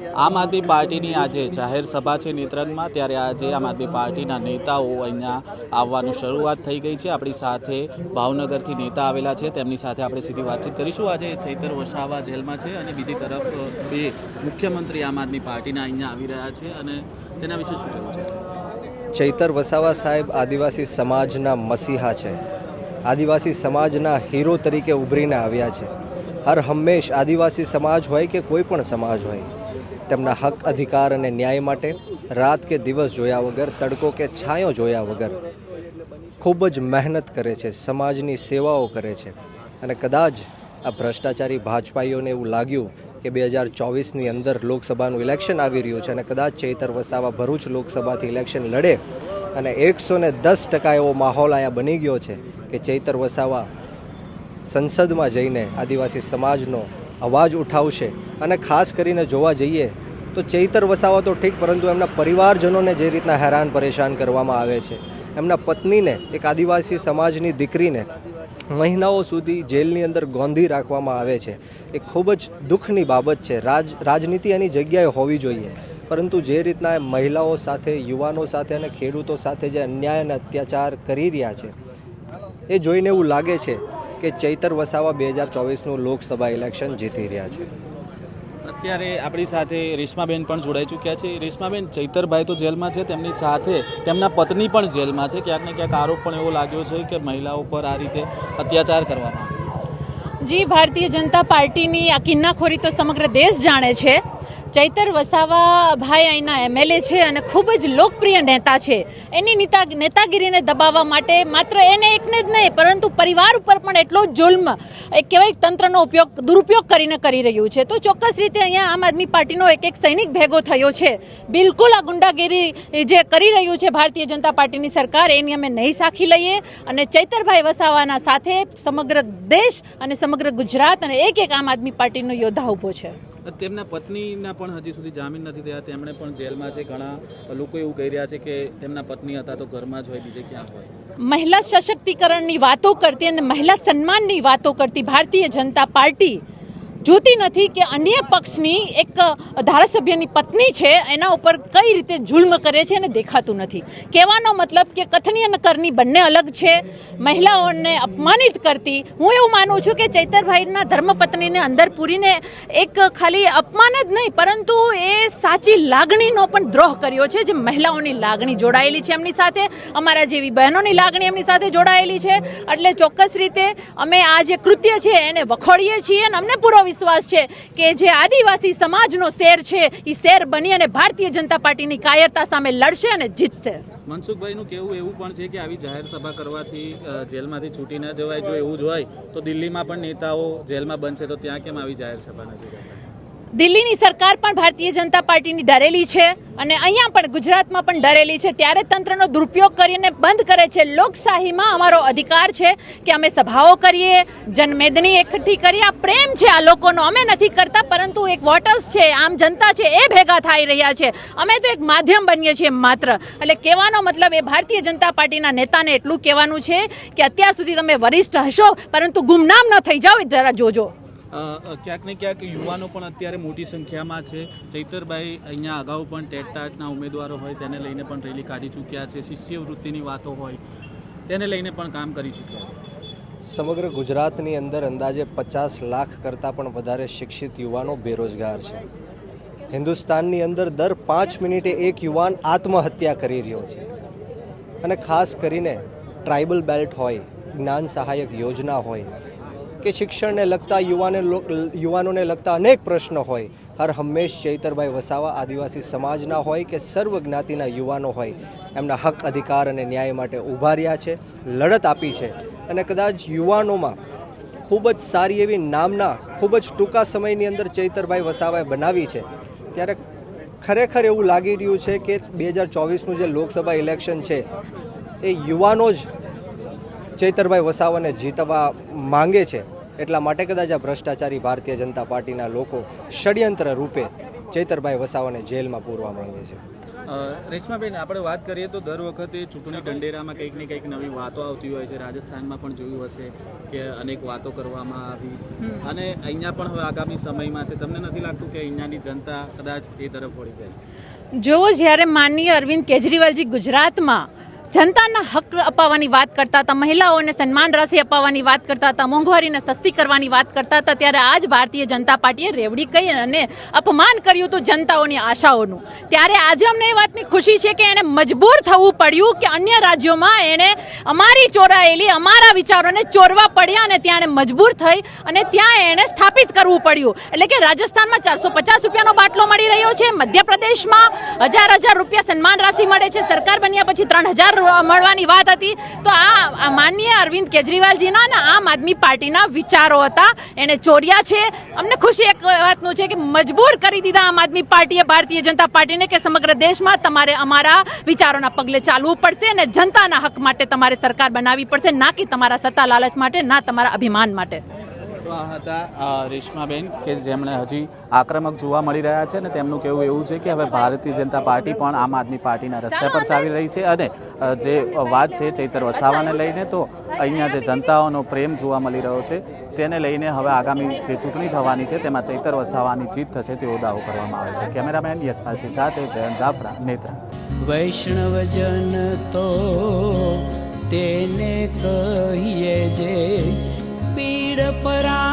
આમ આદમી પાર્ટીની આજે જાહેર સભા છે નેત્રંગમાં, ત્યારે આજે આમ આદમી પાર્ટીના નેતાઓ અહીંયા આવવાની શરૂઆત થઈ ગઈ છે। આપણી સાથે ભાવનગરથી નેતા આવેલા છે, તેમની સાથે આપણે સીધી વાતચીત કરીશું। આજે ચૈતર વસાવા જેલમાં છે અને બીજી તરફ બે મુખ્યમંત્રી આમ આદમી પાર્ટીના અહીંયા આવી રહ્યા છે, અને તેના વિશે શું કહેવું છે? ચૈતર વસાવા સાહેબ આદિવાસી સમાજના મસીહા છે, આદિવાસી સમાજના હીરો તરીકે ઉભરીને આવ્યા છે। હર હંમેશ આદિવાસી સમાજ હોય કે કોઈ પણ સમાજ હોય, તેમના હક અધિકાર અને ન્યાય માટે રાત કે દિવસ જોયા વગર, તડકો કે છાંયો જોયા વગર ખૂબ જ મહેનત કરે છે, સમાજની સેવાઓ કરે છે। અને કદાચ આ ભ્રષ્ટાચારી ભાજપાઈઓને એવું લાગ્યું કે 2024ની અંદર લોકસભાનું ઇલેક્શન આવી રહ્યું છે અને કદાચ ચૈતર વસાવા ભરૂચ લોકસભાથી ઇલેક્શન લડે અને 110% એવો માહોલ અહીંયા બની ગયો છે કે ચૈતર વસાવા સંસદમાં જઈને આદિવાસી સમાજનો અવાજ ઉઠાવશે। અને ખાસ કરીને જોવા જઈએ તો ચૈતર વસાવા તો ઠીક, પરંતુ એમના પરિવારજનોને જે રીતના હેરાન પરેશાન કરવામાં આવે છે, એમના પત્નીને, એક આદિવાસી સમાજની દીકરીને મહિનાઓ સુધી જેલની અંદર ગોંધી રાખવામાં આવે છે, એ ખૂબ જ દુઃખની બાબત છે। રાજનીતિ એની જગ્યાએ હોવી જોઈએ, પરંતુ જે રીતના એ મહિલાઓ સાથે, યુવાનો સાથે અને ખેડૂતો સાથે જે અન્યાય અને અત્યાચાર કરી રહ્યા છે, એ જોઈને એવું લાગે છે કે ચૈતર વસાવા 2024નું લોકસભા ઇલેક્શન જીતી રહ્યા છે। અત્યારે આપણી સાથે રેશમાબેન પણ જોડાઈ ચૂક્યા છે। રેશમાબેન, ચૈતરભાઈ તો જેલમાં છે, તેમની સાથે તેમના પત્ની પણ જેલમાં છે। ક્યાંક ને ક્યાંક આરોપ પણ એવો લાગ્યો છે કે મહિલાઓ પર આ રીતે અત્યાચાર કરવામાં આવે। જી, ભારતીય જનતા પાર્ટીની આ કિન્નાખોરી તો સમગ્ર દેશ જાણે છે। ચૈતર વસાવા ભાઈ અહીંના એમએલએ છે અને ખૂબ જ લોકપ્રિય નેતા છે। એની નેતાગીરીને દબાવવા માટે માત્ર એને એકને જ નહીં, પરંતુ પરિવાર ઉપર પણ એટલો જુલ્મ, એક કહેવાય તંત્રનો દુરુપયોગ કરીને કરી રહ્યું છે। તો ચોક્કસ રીતે અહીંયા આમ આદમી પાર્ટીનો એક સૈનિક ભેગો થયો છે। બિલકુલ આ ગુંડાગીરી જે કરી રહ્યું છે ભારતીય જનતા પાર્ટીની સરકાર, એની અમે નહીં સાખી લઈએ અને ચૈતરભાઈ વસાવાના સાથે સમગ્ર દેશ અને સમગ્ર ગુજરાત અને એક આમ આદમી પાર્ટીનો યોદ્ધા ઊભો છે। તેમના પત્નીના પણ હજી સુધી જામીન નથી થયા, તેમણે પણ જેલમાં છે। ઘણા લોકો એવું કહી રહ્યા છે કે તેમના પત્ની હતા તો ઘરમાં જ હોય, બીજે ક્યાં હોય। મહિલા સશક્તિકરણની વાતો કરતી અને મહિલા સન્માનની વાતો કરતી ભારતીય જનતા પાર્ટી જોતી નથી કે અન્ય પક્ષની એક ધારાસભ્યની પત્ની છે, એના ઉપર કઈ રીતે જુલ્મ કરે છે અને દેખાતું નથી। કહેવાનો મતલબ કે કથની અને કરની બંને અલગ છે। મહિલાઓને અપમાનિત કરતી, હું એવું માનું છું કે ચૈતરભાઈના ધર્મપત્નીને અંદર પૂરીને એક ખાલી અપમાન જ નહીં, પરંતુ એ સાચી લાગણીનો પણ દ્રોહ કર્યો છે। જે મહિલાઓની લાગણી જોડાયેલી છે એમની સાથે, અમારા જેવી બહેનોની લાગણી એમની સાથે જોડાયેલી છે। એટલે ચોક્કસ રીતે અમે આ જે કૃત્ય છે એને વખોડીએ છીએ અને અમને પૂરો વિશ્વાસ છે કે જે આદિવાસી સમાજનો શેર છે એ શેર બની અને ભારતીય જનતા પાર્ટીની કાયરતા સામે લડશે અને જીતશે। મનસુખભાઈનું કહેવું એવું પણ છે કે આવી જાહેર સભા કરવાથી જેલમાંથી છૂટી ન જવાય। જો એવું જ હોય તો દિલ્હીમાં પણ નેતાઓ જેલમાં બંધ છે, તો ત્યાં કેમ આવી જાહેર સભા નથી કરતા? દિલ્હીની સરકાર પણ ભારતીય જનતા પાર્ટીની ડરેલી છે અને અહીંયા પણ ગુજરાતમાં પણ ડરેલી છે, ત્યારે તંત્રનો દુરુપયોગ કરીને બંધ કરે છે। લોકશાહીમાં અમારો અધિકાર છે કે અમે સભાઓ કરીએ, જનમેદની એકઠી કરીએ, આ પ્રેમ છે આ લોકોનો, અમે નથી કરતા, પરંતુ એક વોટર્સ છે, આમ જનતા છે, એ ભેગા થઈ રહ્યા છે। અમે તો એક માધ્યમ બનીએ છીએ માત્ર। એટલે કહેવાનો મતલબ એ ભારતીય જનતા પાર્ટીના નેતાને એટલું કહેવાનું છે કે અત્યાર સુધી તમે વરિષ્ઠ હશો, પરંતુ ગુમનામ ન થઈ જાઓ, જરા જોજો। ક્યાંક ને ક્યાંક યુવાનો પણ અત્યારે મોટી સંખ્યામાં છે। ચૈતરભાઈ અહીંયા અગાઉ પણ ટેટના ઉમેદવારો હોય તેને લઈને પણ રેલી કાઢી ચૂક્યા છે, શિષ્યવૃત્તિની વાતો હોય તેને લઈને પણ કામ કરી ચૂક્યા છે। સમગ્ર ગુજરાતની અંદર અંદાજે 50 લાખ કરતાં પણ વધારે શિક્ષિત યુવાનો બેરોજગાર છે। હિન્દુસ્તાનની અંદર દર 5 મિનિટે એક યુવાન આત્મહત્યા કરી રહ્યો છે। અને ખાસ કરીને ટ્રાઇબલ બેલ્ટ હોય, જ્ઞાન સહાયક યોજના હોય કે શિક્ષણને લગતા યુવાનોને લગતા અનેક પ્રશ્નો હોય, હર હંમેશ ચૈતરભાઈ વસાવા આદિવાસી સમાજના હોય કે સર્વ જ્ઞાતિના યુવાનો હોય, એમના હક અધિકાર અને ન્યાય માટે ઊભા રહ્યા છે, લડત આપી છે। અને કદાચ યુવાનોમાં ખૂબ જ સારી એવી નામના ખૂબ જ ટૂંકા સમયની અંદર ચૈતરભાઈ વસાવાએ બનાવી છે। ત્યારે ખરેખર એવું લાગી રહ્યું છે કે 2024નું જે લોકસભા ઇલેક્શન છે એ યુવાનો જ ચૈતરભાઈ વસાવાને જીતવા માંગે છે। એટલા માટે કદાચ આ ભ્રષ્ટાચારી ભારતીય જનતા પાર્ટીના લોકો ષડયંત્ર રૂપે ચૈતરભાઈ વસાવાને જેલમાં પૂરવા માંગે છે। રેશમાબેન, આપણે વાત કરીએ તો દર વખતે ચૂંટણી ઢંઢેરામાં કંઈક ને કંઈક નવી વાતો આવતી હોય છે. રાજસ્થાનમાં પણ જોયું હશે કે અનેક વાતો કરવામાં આવી અને અહીંયા પણ હવે આગામી સમયમાં છે. તમને નથી લાગતું કે અહીંયાની જનતા કદાચ એ તરફ વળી જાય? જો જ્યારે માનનીય અરવિંદ કેજરીવાલજી ગુજરાતમાં જનતાના હક અપાવવાની વાત કરતા હતા, મહિલાઓને સન્માન રાશિ અપાવવાની વાત કરતા હતા, મોંઘવારીને સસ્તી કરવાની વાત કરતા હતા, ત્યારે આજ ભારતીય જનતા પાર્ટીએ રેવડી કહી અને અપમાન કર્યું હતું જનતાઓની આશાઓનું. ત્યારે આજે અમને એ વાતની ખુશી છે કે એણે મજબૂર થવું પડ્યું કે અન્ય રાજ્યોમાં એણે અમારી ચોરાયેલી અમારા વિચારોને ચોરવા પડ્યા અને ત્યાં એણે મજબૂર થઈ અને ત્યાં એણે સ્થાપિત કરવું પડ્યું. એટલે કે રાજસ્થાનમાં 450 રૂપિયાનો બાટલો મળી રહ્યો છે, મધ્યપ્રદેશમાં હજાર રૂપિયા સન્માન રાશિ મળે છે, સરકાર બન્યા પછી 3000 મળવાની વાત હતી. તો આ માનનીય અરવિંદ કેજરીવાલજીના અને આમ આદમી પાર્ટીના વિચારો હતા, એને ચોર્યા છે. અમને ખુશી એક વાતનું છે કે મજબૂર કરી દીધા આમ આદમી પાર્ટીએ ભારતીય જનતા પાર્ટીને કે સમગ્ર દેશમાં તમારે અમારા વિચારોના પગલે ચાલવું પડશે અને જનતાના હક માટે તમારે સરકાર બનાવવી પડશે, ના કે તમારા સત્તા લાલચ માટે, ના તમારા અભિમાન માટે. તો આ હતા રેશમાબેન કે જેમણે હજી આક્રમક જોવા મળી રહ્યા છે અને તેમનું કહેવું એવું છે કે હવે ભારતીય જનતા પાર્ટી પણ આમ આદમી પાર્ટીના રસ્તા પર ચાલી રહી છે અને જે વાત છે ચૈતર વસાવાને લઈને તો અહીંયા જે જનતાઓનો પ્રેમ જોવા મળી રહ્યો છે તેને લઈને હવે આગામી જે ચૂંટણી થવાની છે તેમાં ચૈતર વસાવાની જીત થશે તેવો દાવો કરવામાં આવે છે. કેમેરામેન યશપાલસિંહ સાથે જયંત દાફડા, નેત્રા. વૈષ્ણવજન તો તેને કહીએ જે પીડ પરા